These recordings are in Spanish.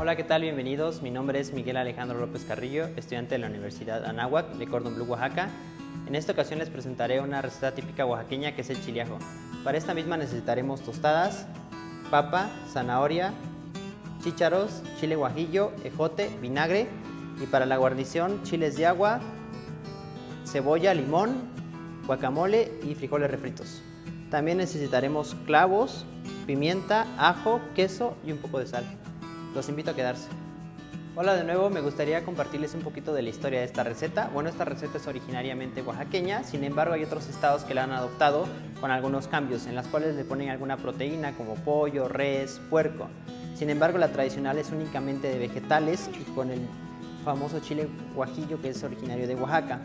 Hola, ¿qué tal? Bienvenidos. Mi nombre es Miguel Alejandro López Carrillo, estudiante de la Universidad Anáhuac de Cordon Bleu, Oaxaca. En esta ocasión les presentaré una receta típica oaxaqueña que es el chile ajo. Para esta misma necesitaremos tostadas, papa, zanahoria, chícharos, chile guajillo, ejote, vinagre y para la guarnición chiles de agua, cebolla, limón, guacamole y frijoles refritos. También necesitaremos clavos, pimienta, ajo, queso y un poco de sal. Los invito a quedarse. Hola de nuevo, me gustaría compartirles un poquito de la historia de esta receta. Bueno, esta receta es originariamente oaxaqueña, sin embargo hay otros estados que la han adoptado con algunos cambios, en las cuales le ponen alguna proteína como pollo, res, puerco. Sin embargo, la tradicional es únicamente de vegetales y con el famoso chile guajillo que es originario de Oaxaca.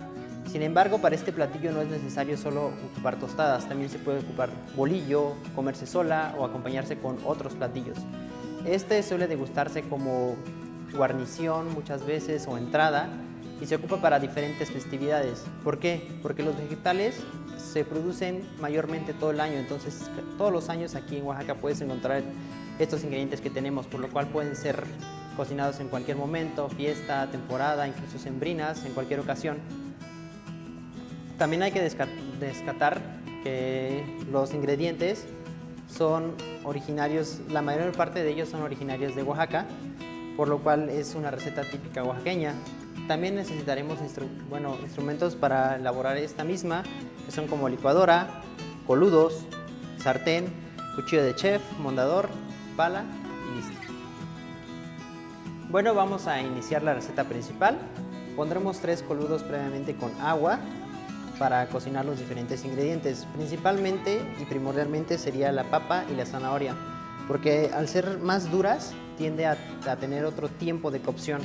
Sin embargo, para este platillo no es necesario solo ocupar tostadas, también se puede ocupar bolillo, comerse sola o acompañarse con otros platillos. Este suele degustarse como guarnición muchas veces o entrada y se ocupa para diferentes festividades. ¿Por qué? Porque los vegetales se producen mayormente todo el año, entonces todos los años aquí en Oaxaca puedes encontrar estos ingredientes que tenemos, por lo cual pueden ser cocinados en cualquier momento, fiesta, temporada, incluso sembrinas, en cualquier ocasión. También hay que descartar que los ingredientes son originarios, la mayor parte de ellos son originarios de Oaxaca, por lo cual es una receta típica oaxaqueña. También necesitaremos instrumentos para elaborar esta misma, que son como licuadora, coludos, sartén, cuchillo de chef, mondador, pala y listo. Bueno, vamos a iniciar la receta principal. Pondremos 3 coludos previamente con agua para cocinar los diferentes ingredientes. Principalmente y primordialmente sería la papa y la zanahoria, porque al ser más duras tiende a tener otro tiempo de cocción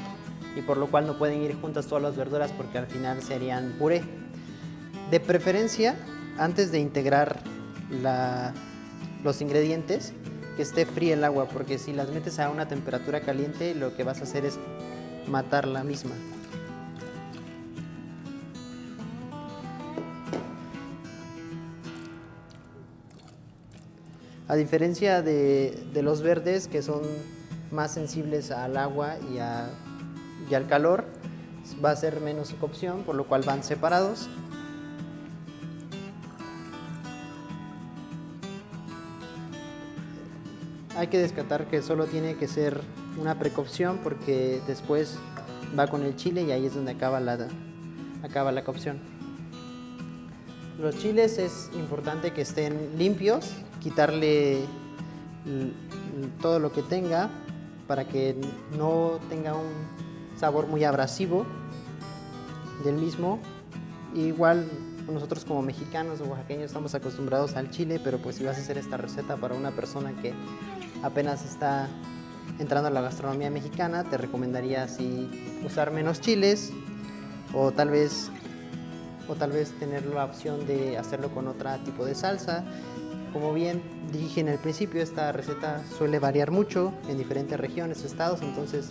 y por lo cual no pueden ir juntas todas las verduras porque al final serían puré. De preferencia, antes de integrar los ingredientes, que esté fría el agua, porque si las metes a una temperatura caliente lo que vas a hacer es matar la misma. A diferencia de los verdes, que son más sensibles al agua y al calor, va a ser menos cocción, por lo cual van separados. Hay que descartar que solo tiene que ser una precocción porque después va con el chile y ahí es donde acaba la cocción. Los chiles es importante que estén limpios, quitarle todo lo que tenga para que no tenga un sabor muy abrasivo del mismo. Igual nosotros como mexicanos o oaxaqueños estamos acostumbrados al chile, pero pues si vas a hacer esta receta para una persona que apenas está entrando a la gastronomía mexicana, te recomendaría así usar menos chiles o tal vez tener la opción de hacerlo con otro tipo de salsa. Como bien dije en el principio, esta receta suele variar mucho en diferentes regiones o estados, entonces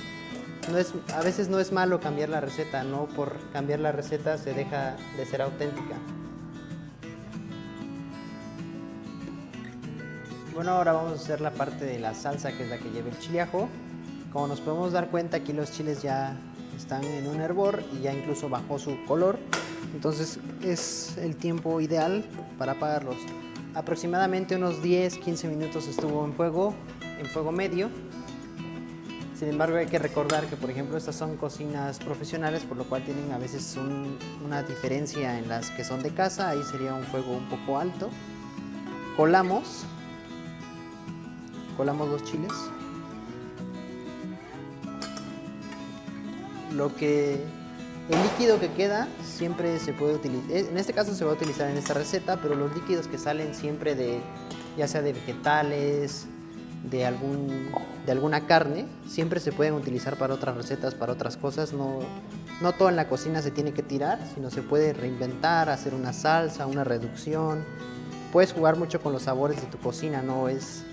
a veces no es malo cambiar la receta, no por cambiar la receta se deja de ser auténtica. Bueno, ahora vamos a hacer la parte de la salsa, que es la que lleva el chile ajo. Como nos podemos dar cuenta, aquí los chiles ya están en un hervor y ya incluso bajó su color, entonces es el tiempo ideal para apagarlos. Aproximadamente unos 10-15 minutos estuvo en fuego medio. Sin embargo, hay que recordar que, por ejemplo, estas son cocinas profesionales, por lo cual tienen a veces una diferencia en las que son de casa. Ahí sería un fuego un poco alto. Colamos los chiles. El líquido que queda siempre se puede utilizar, en este caso se va a utilizar en esta receta, pero los líquidos que salen siempre ya sea de vegetales, de alguna carne, siempre se pueden utilizar para otras recetas, para otras cosas. No todo en la cocina se tiene que tirar, sino se puede reinventar, hacer una salsa, una reducción. Puedes jugar mucho con los sabores de tu cocina, no es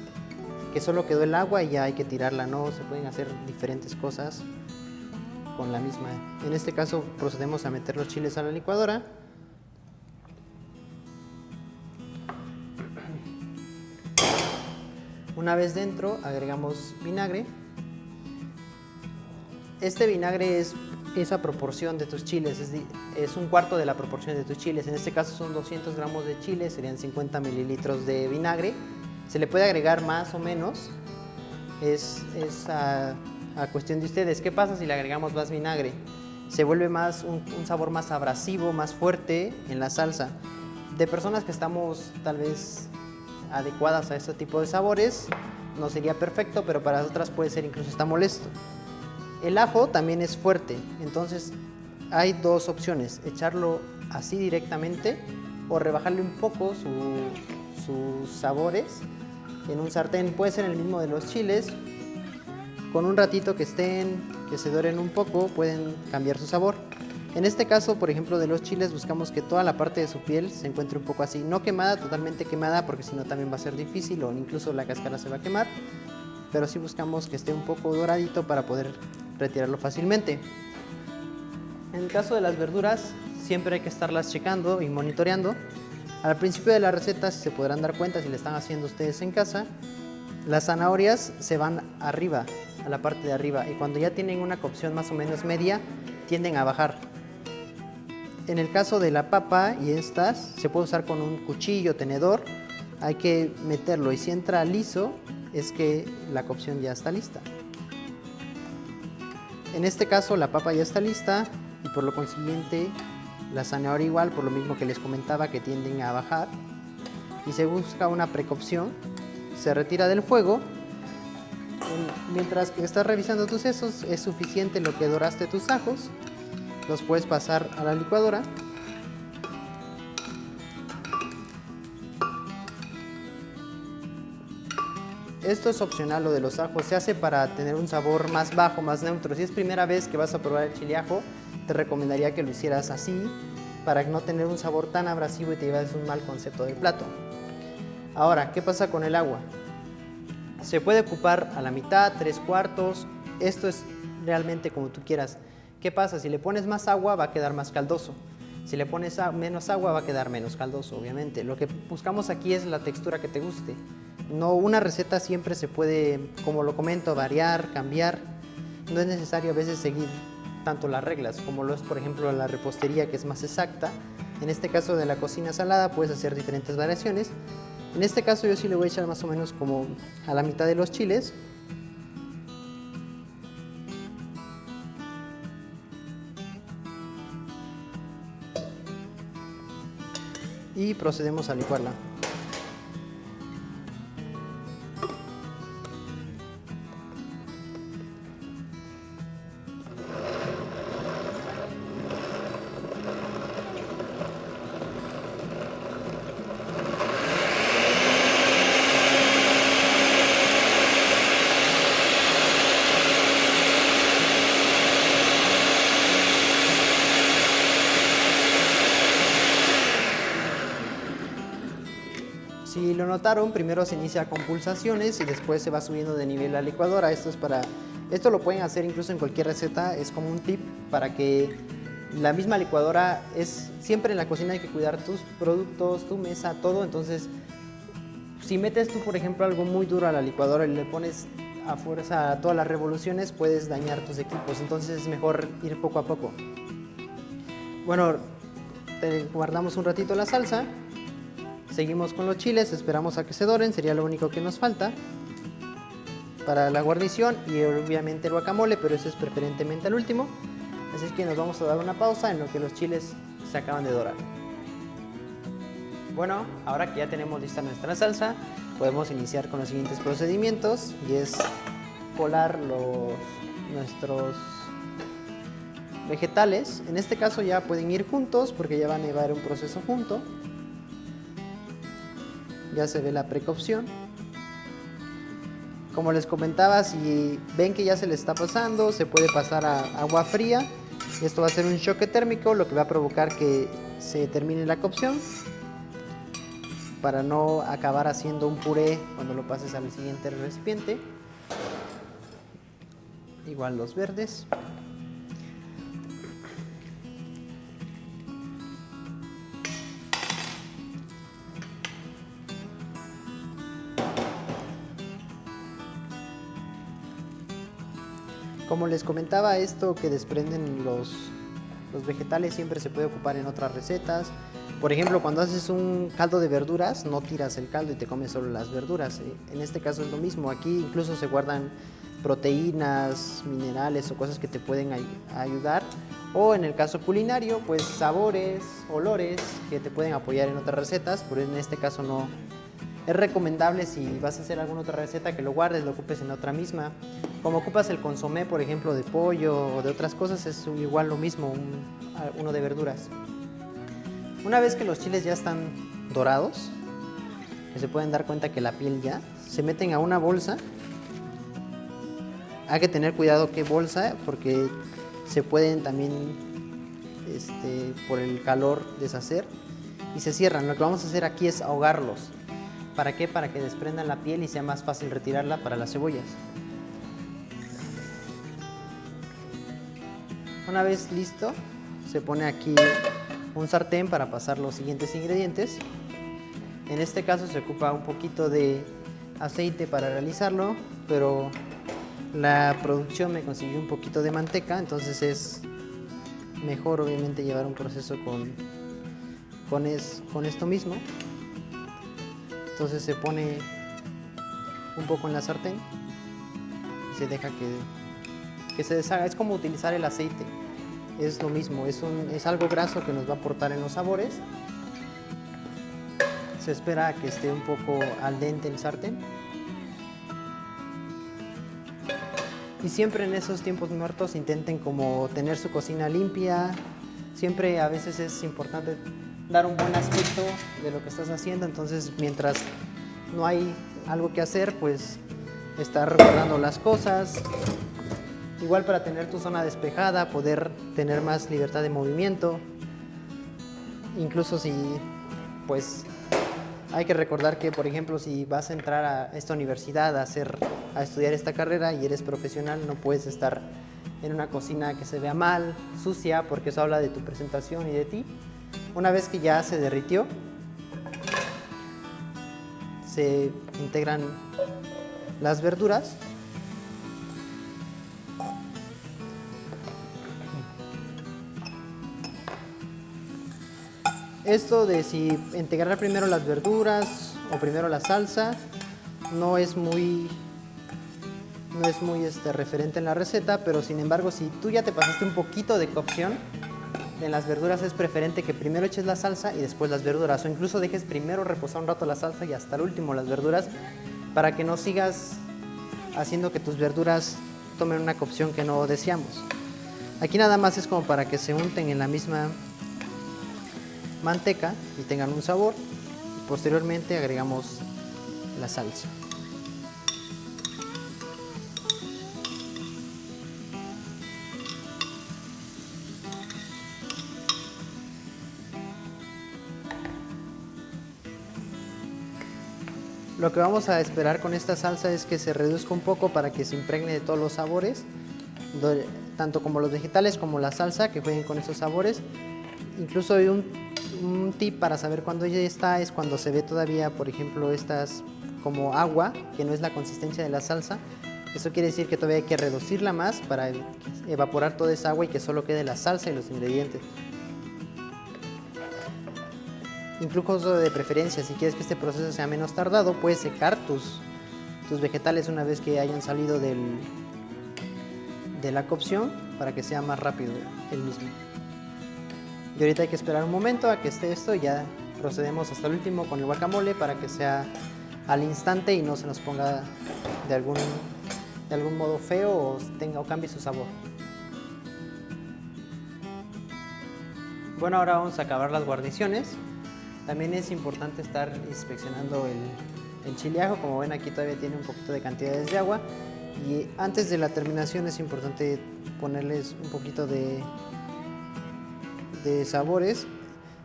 que solo quedó el agua y ya hay que tirarla, no, se pueden hacer diferentes cosas con la misma. En este caso procedemos a meter los chiles a la licuadora. Una vez dentro agregamos vinagre Este vinagre es esa proporción de tus chiles, es un cuarto de la proporción de tus chiles. En este caso son 200 gramos de chile, serían 50 mililitros de vinagre. Se le puede agregar más o menos, es a cuestión de ustedes. ¿Qué pasa si le agregamos más vinagre? Se vuelve un sabor más abrasivo, más fuerte en la salsa. De personas que estamos tal vez adecuadas a este tipo de sabores, no sería perfecto, pero para otras puede ser incluso hasta molesto. El ajo también es fuerte, entonces hay dos opciones: echarlo así directamente o rebajarle un poco sus sabores en un sartén. Puede ser el mismo de los chiles. Con un ratito que se doren un poco, pueden cambiar su sabor. En este caso, por ejemplo, de los chiles, buscamos que toda la parte de su piel se encuentre un poco así, no quemada, totalmente quemada, porque si no también va a ser difícil o incluso la cáscara se va a quemar, pero sí buscamos que esté un poco doradito para poder retirarlo fácilmente. En el caso de las verduras, siempre hay que estarlas checando y monitoreando. Al principio de la receta, si se podrán dar cuenta, si le están haciendo ustedes en casa, las zanahorias se van arriba, a la parte de arriba, y cuando ya tienen una cocción más o menos media, tienden a bajar. En el caso de la papa y estas, se puede usar con un cuchillo, tenedor, hay que meterlo, y si entra liso, es que la cocción ya está lista. En este caso la papa ya está lista y por lo consiguiente la zanahoria igual, por lo mismo que les comentaba que tienden a bajar, y se busca una precocción. Se retira del fuego. Mientras que estás revisando tus sesos, es suficiente lo que doraste tus ajos, los puedes pasar a la licuadora. Esto es opcional, lo de los ajos, se hace para tener un sabor más bajo, más neutro. Si es primera vez que vas a probar el chile ajo, te recomendaría que lo hicieras así, para no tener un sabor tan abrasivo y te lleves un mal concepto del plato. Ahora, ¿qué pasa con el agua? Se puede ocupar a la mitad, 3/4, esto es realmente como tú quieras. ¿Qué pasa? Si le pones más agua va a quedar más caldoso. Si le pones menos agua va a quedar menos caldoso, obviamente. Lo que buscamos aquí es la textura que te guste. No, una receta siempre se puede, como lo comento, variar, cambiar. No es necesario a veces seguir tanto las reglas, como lo es por ejemplo la repostería, que es más exacta. En este caso de la cocina salada puedes hacer diferentes variaciones. En este caso yo sí le voy a echar más o menos como a la mitad de los chiles. Y procedemos a licuarla. Si lo notaron, primero se inicia con pulsaciones y después se va subiendo de nivel la licuadora. Esto lo pueden hacer incluso en cualquier receta, es como un tip para que la misma licuadora siempre en la cocina hay que cuidar tus productos, tu mesa, todo. Entonces, si metes tú, por ejemplo, algo muy duro a la licuadora y le pones a fuerza a todas las revoluciones, puedes dañar tus equipos. Entonces es mejor ir poco a poco. Bueno, guardamos un ratito la salsa. Seguimos con los chiles, esperamos a que se doren, sería lo único que nos falta para la guarnición, y obviamente el guacamole, pero eso es preferentemente al último. Así es que nos vamos a dar una pausa en lo que los chiles se acaban de dorar. Bueno, ahora que ya tenemos lista nuestra salsa, podemos iniciar con los siguientes procedimientos, y es colar nuestros vegetales. En este caso ya pueden ir juntos porque ya van a llevar un proceso junto. Ya se ve la precocción. Como les comentaba, si ven que ya se les está pasando, se puede pasar a agua fría. Esto va a ser un choque térmico, lo que va a provocar que se termine la cocción, para no acabar haciendo un puré cuando lo pases al siguiente recipiente. Igual los verdes. Como les comentaba, esto que desprenden los vegetales siempre se puede ocupar en otras recetas. Por ejemplo, cuando haces un caldo de verduras, no tiras el caldo y te comes solo las verduras. En este caso es lo mismo. Aquí incluso se guardan proteínas, minerales o cosas que te pueden ayudar. O en el caso culinario, pues sabores, olores que te pueden apoyar en otras recetas, pero en este caso no. Es recomendable, si vas a hacer alguna otra receta, que lo guardes, lo ocupes en otra misma. Como ocupas el consomé, por ejemplo, de pollo o de otras cosas, es igual lo mismo, uno de verduras. Una vez que los chiles ya están dorados, que se pueden dar cuenta que la piel ya, se meten a una bolsa. Hay que tener cuidado qué bolsa, porque se pueden también, por el calor, deshacer y se cierran. Lo que vamos a hacer aquí es ahogarlos. ¿Para qué? Para que desprendan la piel y sea más fácil retirarla para las cebollas. Una vez listo, se pone aquí un sartén para pasar los siguientes ingredientes. En este caso se ocupa un poquito de aceite para realizarlo, pero la producción me consiguió un poquito de manteca, entonces es mejor obviamente llevar un proceso con esto mismo. Entonces se pone un poco en la sartén y se deja que se deshaga. Es como utilizar el aceite, es lo mismo, es algo graso que nos va a aportar en los sabores. Se espera a que esté un poco al dente el sartén. Y siempre en esos tiempos muertos intenten como tener su cocina limpia. Siempre a veces es importante dar un buen aspecto de lo que estás haciendo, entonces mientras no hay algo que hacer, pues estar recordando las cosas. Igual para tener tu zona despejada, poder tener más libertad de movimiento. Incluso si, pues, hay que recordar que, por ejemplo, si vas a entrar a esta universidad a estudiar esta carrera y eres profesional, no puedes estar en una cocina que se vea mal, sucia, porque eso habla de tu presentación y de ti. Una vez que ya se derritió, se integran las verduras. Esto de si integrar primero las verduras o primero la salsa no es muy referente en la receta, pero sin embargo, si tú ya te pasaste un poquito de cocción en las verduras, es preferente que primero eches la salsa y después las verduras, o incluso dejes primero reposar un rato la salsa y hasta el último las verduras, para que no sigas haciendo que tus verduras tomen una cocción que no deseamos. Aquí nada más es como para que se unten en la misma manteca y tengan un sabor. Posteriormente agregamos la salsa. Lo que vamos a esperar con esta salsa es que se reduzca un poco para que se impregne de todos los sabores, tanto como los vegetales como la salsa, que jueguen con esos sabores. Incluso hay un tip para saber cuándo ya está, es cuando se ve todavía, por ejemplo, estas como agua, que no es la consistencia de la salsa. Eso quiere decir que todavía hay que reducirla más para evaporar toda esa agua y que solo quede la salsa y los ingredientes. Incluso de preferencia, si quieres que este proceso sea menos tardado, puedes secar tus vegetales una vez que hayan salido de la cocción para que sea más rápido el mismo. Y ahorita hay que esperar un momento a que esté esto y ya procedemos hasta el último con el guacamole para que sea al instante y no se nos ponga de algún modo feo o cambie su sabor. Bueno, ahora vamos a acabar las guarniciones. También es importante estar inspeccionando el chile ajo. Como ven, aquí todavía tiene un poquito de cantidades de agua. Y antes de la terminación es importante ponerles un poquito de sabores.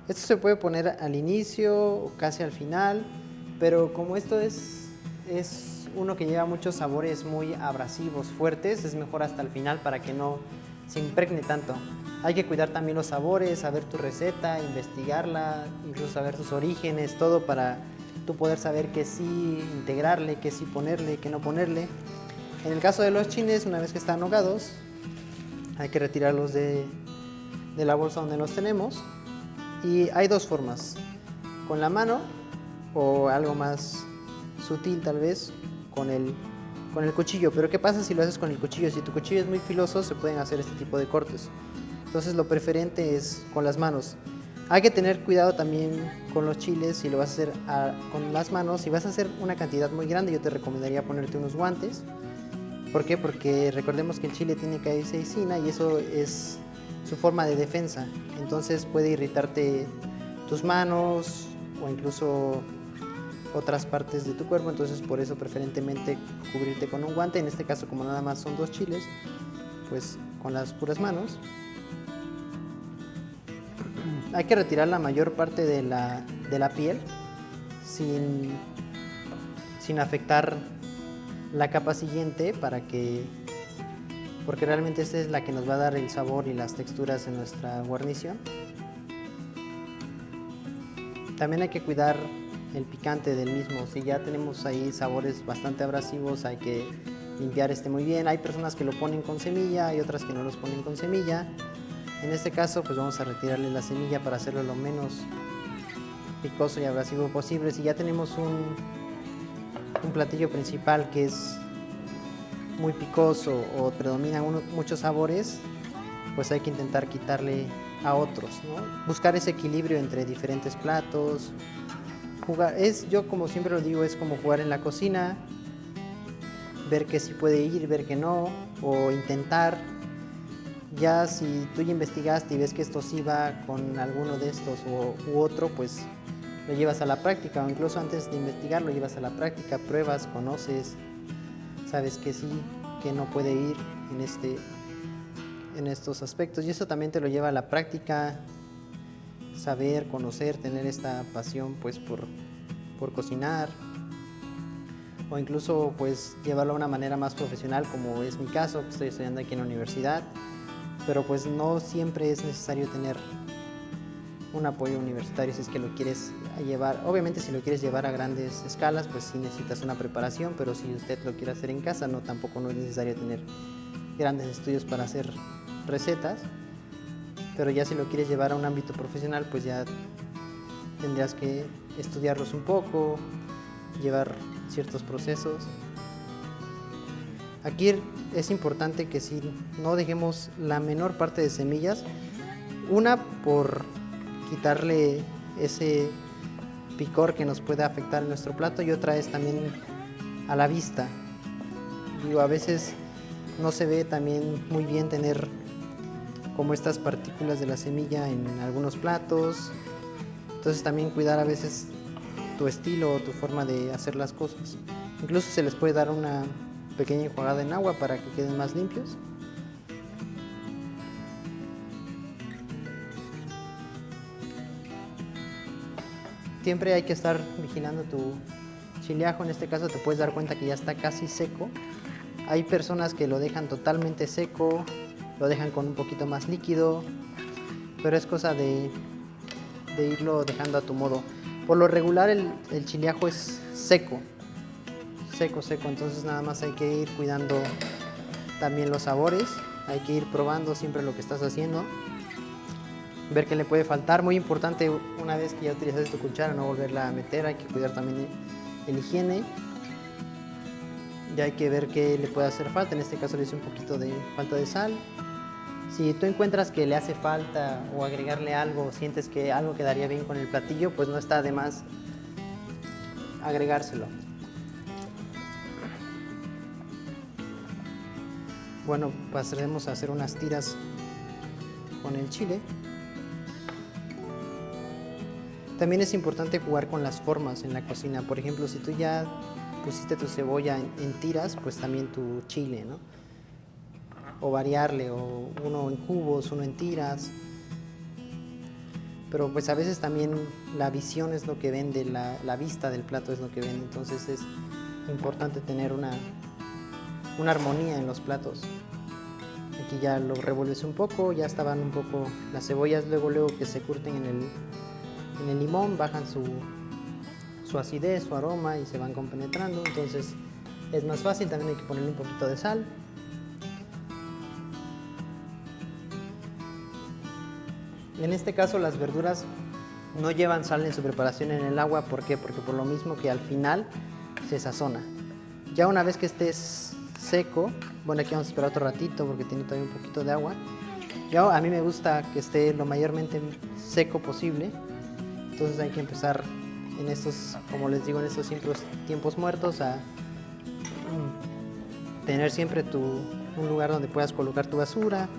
Esto se puede poner al inicio o casi al final, pero como esto es uno que lleva muchos sabores muy abrasivos, fuertes, es mejor hasta el final para que no se impregne tanto. Hay que cuidar también los sabores, saber tu receta, investigarla, incluso saber sus orígenes, todo para tú poder saber qué sí integrarle, qué sí ponerle, qué no ponerle. En el caso de los chiles, una vez que están ahogados, hay que retirarlos de la bolsa donde los tenemos. Y hay dos formas, con la mano o algo más sutil tal vez, con el cuchillo. Pero ¿qué pasa si lo haces con el cuchillo? Si tu cuchillo es muy filoso, se pueden hacer este tipo de cortes. Entonces lo preferente es con las manos. Hay que tener cuidado también con los chiles si lo vas a hacer con las manos. Si vas a hacer una cantidad muy grande, yo te recomendaría ponerte unos guantes. ¿Por qué? Porque recordemos que el chile tiene capsaicina y eso es su forma de defensa. Entonces puede irritarte tus manos o incluso otras partes de tu cuerpo. Entonces por eso preferentemente cubrirte con un guante. En este caso, como nada más son 2 chiles, pues con las puras manos. Hay que retirar la mayor parte de la piel sin afectar la capa siguiente porque realmente esta es la que nos va a dar el sabor y las texturas en nuestra guarnición. También hay que cuidar el picante del mismo. Si ya tenemos ahí sabores bastante abrasivos, hay que limpiar muy bien. Hay personas que lo ponen con semilla, hay otras que no los ponen con semilla. En este caso pues vamos a retirarle la semilla para hacerlo lo menos picoso y abrasivo posible. Si ya tenemos un platillo principal que es muy picoso o predominan muchos sabores, pues hay que intentar quitarle a otros, ¿no? Buscar ese equilibrio entre diferentes platos. Yo como siempre lo digo, es como jugar en la cocina, ver que sí puede ir, ver que no, o intentar. Ya si tú ya investigaste y ves que esto sí va con alguno de estos u otro, pues lo llevas a la práctica, o incluso antes de investigar lo llevas a la práctica, pruebas, conoces, sabes que sí, que no puede ir en estos aspectos, y eso también te lo lleva a la práctica, saber, conocer, tener esta pasión pues por cocinar, o incluso pues llevarlo a una manera más profesional, como es mi caso, que estoy estudiando aquí en la universidad. Pero pues no siempre es necesario tener un apoyo universitario si es que lo quieres llevar. Obviamente si lo quieres llevar a grandes escalas, pues sí necesitas una preparación, pero si usted lo quiere hacer en casa, tampoco no es necesario tener grandes estudios para hacer recetas. Pero ya si lo quieres llevar a un ámbito profesional, pues ya tendrías que estudiarlos un poco, llevar ciertos procesos. Aquí es importante que si no dejemos la menor parte de semillas, una por quitarle ese picor que nos puede afectar en nuestro plato, y otra es también a la vista. Digo, a veces no se ve también muy bien tener como estas partículas de la semilla en algunos platos. Entonces también cuidar a veces tu estilo o tu forma de hacer las cosas. Incluso se les puede dar una pequeña enjuagada en agua para que queden más limpios. Siempre hay que estar vigilando tu chile ajo. En este caso te puedes dar cuenta que ya está casi seco. Hay personas que lo dejan totalmente seco, lo dejan con un poquito más líquido, pero es cosa de irlo dejando a tu modo. Por lo regular el chile ajo es seco, entonces nada más hay que ir cuidando también los sabores, hay que ir probando siempre lo que estás haciendo, ver qué le puede faltar. Muy importante, una vez que ya utilizaste tu cuchara, no volverla a meter, hay que cuidar también el higiene, ya hay que ver qué le puede hacer falta. En este caso le hice un poquito de falta de sal. Si tú encuentras que le hace falta o agregarle algo, sientes que algo quedaría bien con el platillo, pues no está de más agregárselo. Bueno, pasaremos a hacer unas tiras con el chile. También es importante jugar con las formas en la cocina. Por ejemplo, si tú ya pusiste tu cebolla en tiras, pues también tu chile, ¿no? O variarle, o uno en cubos, uno en tiras. Pero pues a veces también la visión es lo que vende, la vista del plato es lo que vende. Entonces es importante tener una armonía en los platos. Aquí ya lo revuelves un poco, ya estaban un poco las cebollas, luego que se curten en el limón, bajan su acidez, su aroma y se van compenetrando. Entonces es más fácil. También hay que ponerle un poquito de sal. En este caso las verduras no llevan sal en su preparación en el agua. ¿Por qué? Porque por lo mismo que al final se sazona. Ya una vez que esté seco, bueno, aquí vamos a esperar otro ratito porque tiene todavía un poquito de agua. Ya a mí me gusta que esté lo mayormente seco posible. Entonces hay que empezar en estos, como les digo, en estos tiempos muertos a tener siempre un lugar donde puedas colocar tu basura.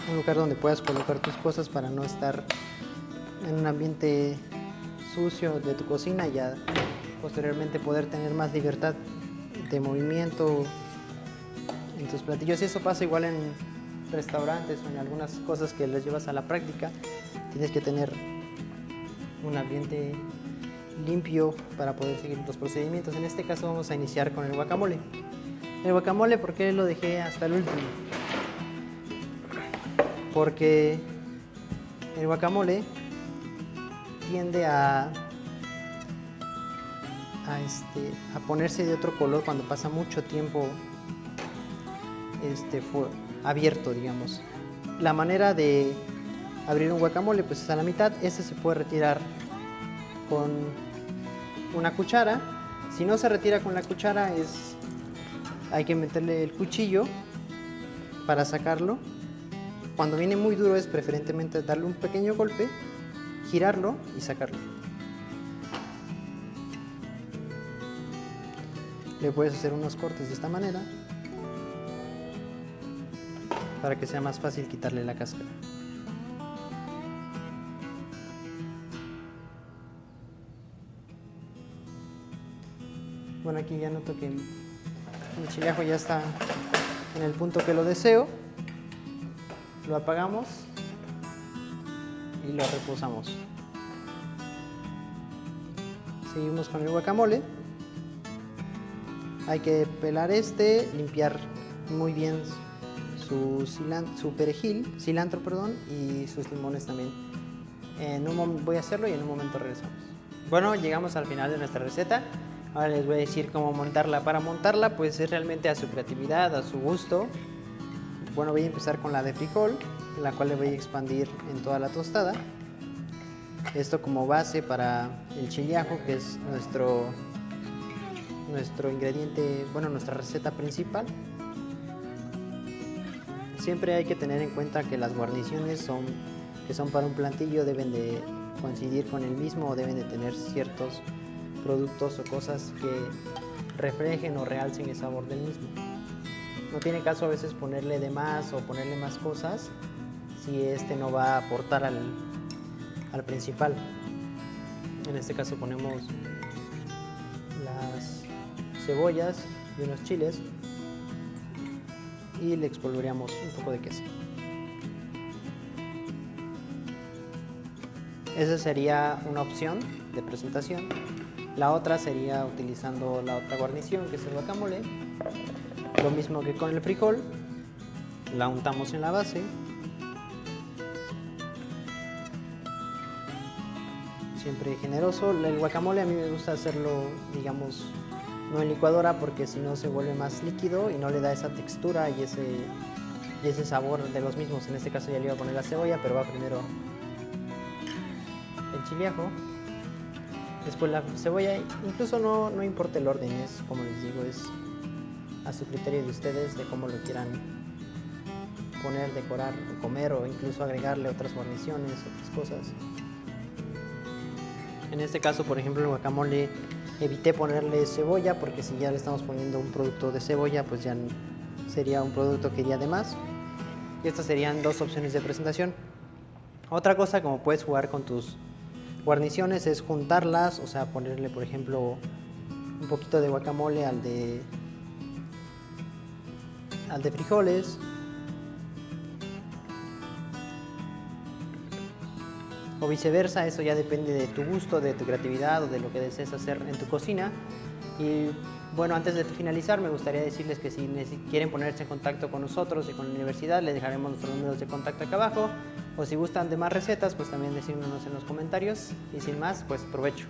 Un lugar donde puedas colocar tus cosas para no estar en un ambiente sucio de tu cocina y ya posteriormente poder tener más libertad de movimiento en tus platillos. Y eso pasa igual en restaurantes o en algunas cosas que les llevas a la práctica. Tienes que tener un ambiente limpio para poder seguir los procedimientos. En este caso vamos a iniciar con el guacamole. El guacamole, ¿por qué lo dejé hasta el último? Porque el guacamole tiende a ponerse de otro color cuando pasa mucho tiempo abierto, digamos. La manera de abrir un guacamole pues es a la mitad. Este se puede retirar con una cuchara. Si no se retira con la cuchara, hay que meterle el cuchillo para sacarlo. Cuando viene muy duro es preferentemente darle un pequeño golpe, girarlo y sacarlo. Le puedes hacer unos cortes de esta manera para que sea más fácil quitarle la cáscara. Bueno, aquí ya noto que el chiliajo ya está en el punto que lo deseo. Lo apagamos y lo reposamos. Seguimos con el guacamole. Hay que pelar limpiar muy bien su perejil, cilantro, perdón, y sus limones también. Voy a hacerlo y en un momento regresamos. Bueno, llegamos al final de nuestra receta. Ahora les voy a decir cómo montarla. Para montarla, pues es realmente a su creatividad, a su gusto. Bueno, voy a empezar con la de frijol, la cual le voy a expandir en toda la tostada. Esto como base para el chiliajo, que es nuestro ingrediente, bueno, nuestra receta principal. Siempre hay que tener en cuenta que las guarniciones que son para un platillo deben de coincidir con el mismo o deben de tener ciertos productos o cosas que reflejen o realcen el sabor del mismo. No tiene caso a veces ponerle de más o ponerle más cosas si no va a aportar al principal. En este caso ponemos las cebollas y unos chiles y le espolvoreamos un poco de queso. Esa sería una opción de presentación. La otra sería utilizando la otra guarnición, que es el guacamole. Lo mismo que con el frijol, la untamos en la base. Siempre generoso. El guacamole a mí me gusta hacerlo, digamos, no en licuadora porque si no se vuelve más líquido y no le da esa textura y ese sabor de los mismos. En este caso ya le iba a poner la cebolla, pero va primero el chiliajo, después la cebolla. Incluso no importa el orden, es como les digo, es a su criterio de ustedes de cómo lo quieran poner, decorar, comer o incluso agregarle otras guarniciones, otras cosas. En este caso, por ejemplo, el guacamole evité ponerle cebolla porque si ya le estamos poniendo un producto de cebolla, pues ya sería un producto que iría de más. Y estas serían dos opciones de presentación. Otra cosa, como puedes jugar con tus guarniciones, es juntarlas, o sea, ponerle, por ejemplo, un poquito de guacamole al de frijoles. O viceversa, eso ya depende de tu gusto, de tu creatividad o de lo que desees hacer en tu cocina. Y bueno, antes de finalizar, me gustaría decirles que si quieren ponerse en contacto con nosotros y con la universidad, les dejaremos nuestros números de contacto acá abajo. O si gustan de más recetas, pues también decírnoslos en los comentarios. Y sin más, pues provecho.